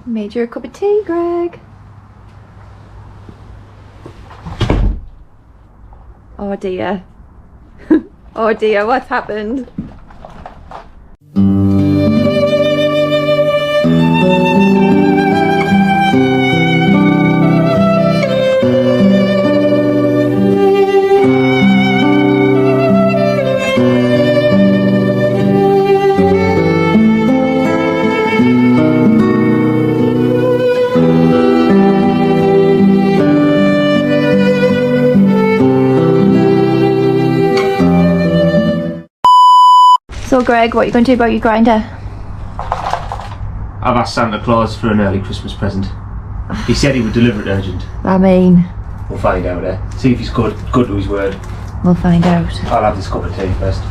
Made you a cup of tea, Greg. Oh dear. Oh dear, what's happened? So Greg, what are you going to do about your grinder? I've asked Santa Claus for an early Christmas present. He said he would deliver it urgent. I mean... We'll find out, eh? See if he's good to his word. We'll find out. I'll have this cup of tea first.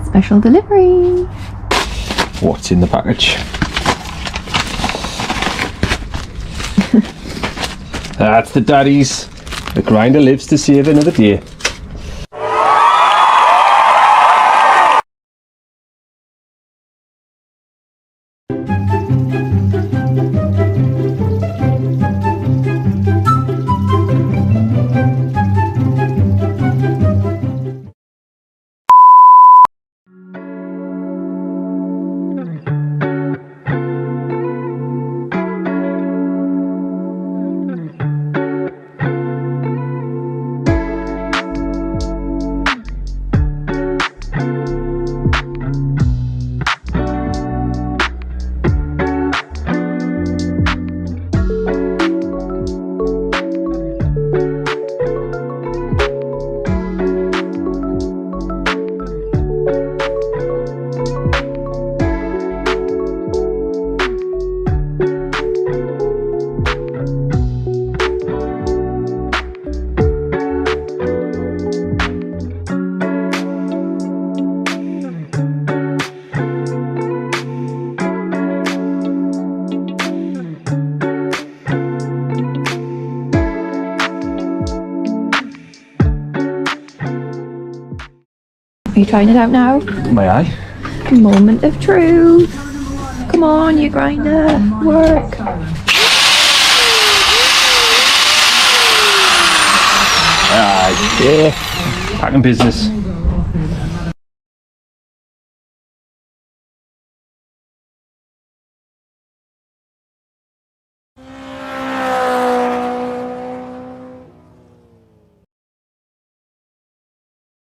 Special delivery. What's in the package? That's the daddies. The grinder lives to save another day. Are you trying it out now? May I? Moment of truth. Come on, you grinder. Work. Yeah. Packing business.